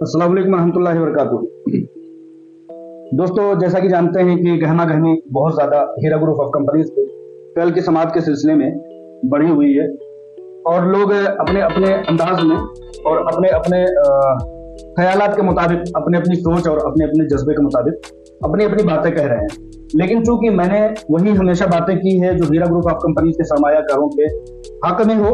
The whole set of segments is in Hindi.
अस्सलाम वालेकुम रहमतुल्लाहि व बरकातुहू। दोस्तों, जैसा कि जानते हैं कि गहमा गहमी बहुत ज़्यादा हीरा ग्रुप ऑफ कंपनीज पे कल की समात के सिलसिले में बढ़ी हुई है और लोग अपने अपने अंदाज में और अपने अपने ख्यालात के मुताबिक, अपने अपनी सोच और अपने अपने जज्बे के मुताबिक अपनी अपनी बातें कह रहे हैं। लेकिन चूंकि मैंने वही हमेशा बातें की है जो हीरा ग्रुप ऑफ कंपनीज के सरमायाकारों के हक में हो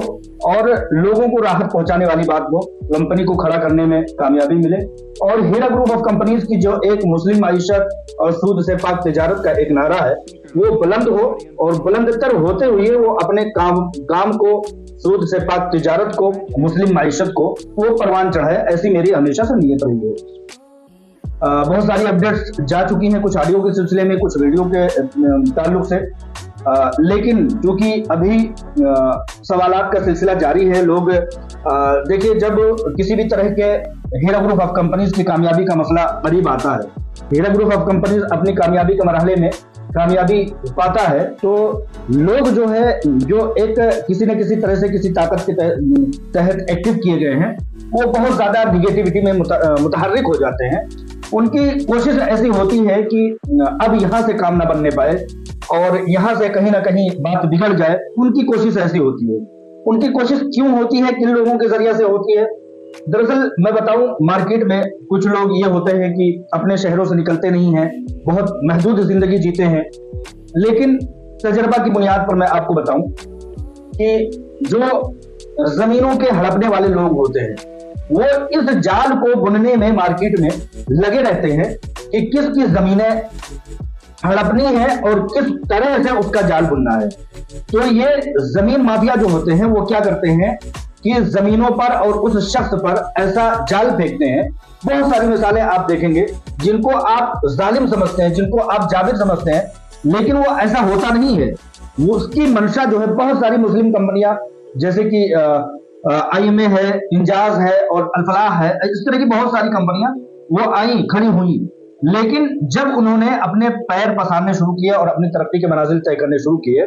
और लोगों को राहत पहुंचाने वाली बात हो, कंपनी को खड़ा करने में कामयाबी मिले और हीरा ग्रुप ऑफ कंपनीज की जो एक मुस्लिम माईशत और सूद से पाक तिजारत का एक नारा है वो बुलंद हो और बुलंदतर होते हुए वो अपने काम को, सूद से पाक तिजारत को, मुस्लिम माईशत को वो परवान चढ़ाए। ऐसी मेरी हमेशा से नीयत रही है। बहुत सारी अपडेट्स जा चुकी हैं, कुछ ऑडियो के सिलसिले में, कुछ वीडियो के ताल्लुक से, लेकिन चूंकि अभी सवालात का सिलसिला जारी है। लोग देखिए, जब किसी भी तरह के हीरा ग्रुप ऑफ कंपनीज की कामयाबी का मसला करीब आता है, हीरा ग्रुप ऑफ कंपनीज अपनी कामयाबी के मरहले में कामयाबी पाता है, तो लोग जो है, जो एक किसी न किसी तरह से किसी ताकत के तहत एक्टिव किए गए हैं, वो बहुत ज्यादा निगेटिविटी में मुतहर्रिक हो जाते हैं। उनकी कोशिश ऐसी होती है कि अब यहां से काम ना बनने पाए और यहां से कहीं ना कहीं बात बिगड़ जाए। उनकी कोशिश ऐसी होती है। उनकी कोशिश क्यों होती है, किन लोगों के जरिए से होती है? दरअसल मैं बताऊं, मार्केट में कुछ लोग ये होते हैं कि अपने शहरों से निकलते नहीं हैं, बहुत महदूद जिंदगी जीते हैं, लेकिन तजर्बा की बुनियाद पर मैं आपको बताऊं कि जो जमीनों के हड़पने वाले लोग होते हैं वो इस जाल को बुनने में मार्केट में लगे रहते हैं कि किसकी जमीनें हड़पनी है और किस तरह से उसका जाल बुनना है। तो ये जमीन माफिया जो होते हैं वो क्या करते हैं कि जमीनों पर और उस शख्स पर ऐसा जाल फेंकते हैं। बहुत सारी मिसालें आप देखेंगे जिनको आप जालिम समझते हैं, जिनको आप जाबिर समझते हैं, लेकिन वो ऐसा होता नहीं है। वो उसकी मंशा जो है, बहुत सारी मुस्लिम कंपनियां जैसे कि IMA है, इंजाज है और अल्फलाह है, इस तरह की बहुत सारी कंपनियां वो आई, खड़ी हुई, लेकिन जब उन्होंने अपने पैर पसारने शुरू किए और अपनी तरक्की के मनाजिल तय करने शुरू किए,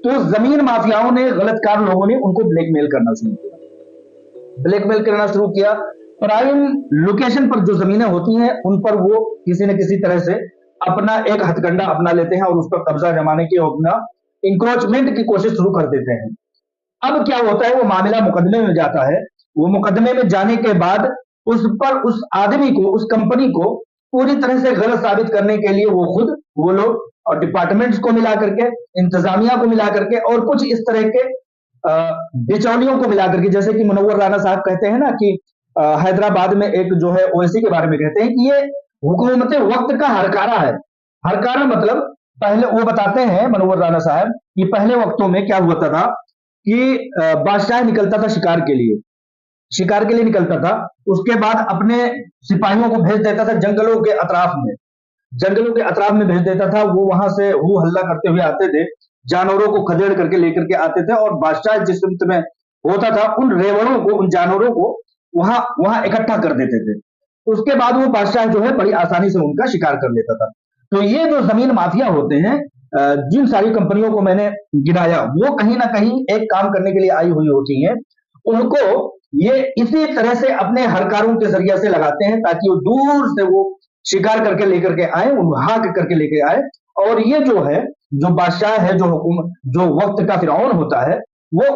तो जमीन माफियाओं ने, गलतकार लोगों ने उनको ब्लैकमेल करना शुरू किया। प्राइम लोकेशन पर जो जमीनें होती हैं उन पर वो किसी न किसी तरह से अपना एक हथकंडा अपना लेते हैं और उस पर कब्जा जमाने की, अपना इंक्रोचमेंट की कोशिश शुरू कर देते हैं। अब क्या होता है, वो मामला मुकदमे में जाता है। वो मुकदमे में जाने के बाद उस पर, उस आदमी को, उस कंपनी को पूरी तरह से गलत साबित करने के लिए वो लोग और डिपार्टमेंट्स को मिला करके, इंतजामिया को मिला करके और कुछ इस तरह के बिचौलियों को मिला करके, जैसे कि मुनव्वर राना साहब कहते हैं ना कि हैदराबाद में एक जो है ओवैसी के बारे में कहते हैं कि ये हुकूमत वक्त का हरकारा है। हरकारा मतलब, पहले वो बताते हैं मुनव्वर राना साहब कि पहले वक्तों में क्या हुआ था कि बादशाह निकलता था शिकार के लिए निकलता था। उसके बाद अपने सिपाहियों को भेज देता था जंगलों के अतराफ में भेज देता था। वो वहां से हू हल्ला करते हुए आते थे, जानवरों को खदेड़ करके लेकर के आते थे और बादशाह जिस सिमत में होता था उन रेवड़ों को, उन जानवरों को वहां इकट्ठा कर देते थे। उसके बाद वो बादशाह जो है बड़ी आसानी से उनका शिकार कर लेता था। तो ये जो जमीन माफिया होते हैं, जिन सारी कंपनियों को मैंने गिनाया, वो कहीं ना कहीं एक काम करने के लिए आई हुई होती हैं। उनको ये इसी तरह से अपने हरकारों के जरिए से लगाते हैं ताकि वो दूर से वो शिकार करके लेकर के आए, भाग करके लेके आए। और ये जो है, जो बादशाह है, जो हुकूमत, जो वक्त का फिरौन होता है, वो